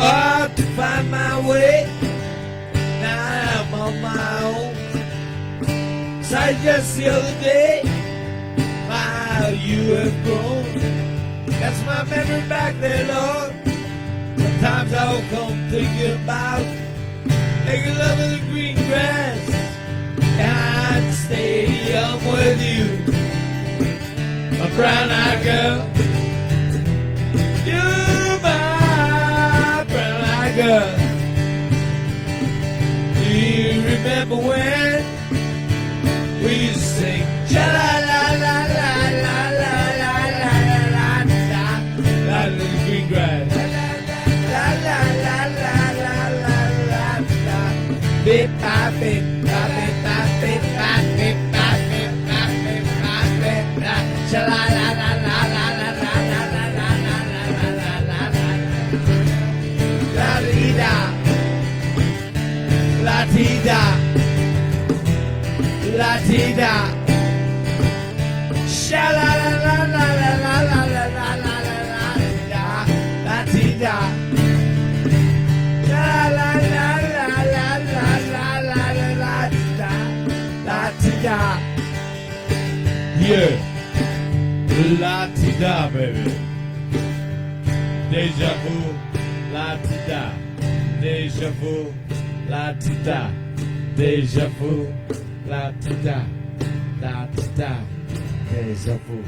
Hard to find my way. Now I'm on my own. Saw just the other day how you have grown. That's my memory back there, Lord. Sometimes I'll come thinking about making love in the green grass and stadium with you, my brown-eyed girl. You're my brown-eyed girl. Do you remember when we used to sing cha-la-la-la-la-la-la-la-la-la-la-la in the green grass? La-la-la-la-la-la-la-la-la. Bip-bop, bip-bop, bip-bop, bip-bop, bip-bop, bip-bop, bip-bop, bip-bop. Cha-la-la-la-la-la-la-la-la-la-la-la-la. La-dee-da. La-dee-da. La-dee-da. Sha-la-la-la-la-la-la-la-la-la-la-la-la-la. La-dee-da. La-la-la-la-la-la-la-la-la-la-la-da. La-dee-da. Yeah. La-dee-da, baby. Deja vu. La-dee-da. Deja vu. La-dee-da. Deja vu. La-dee-da. La-dee-da. Deja vu.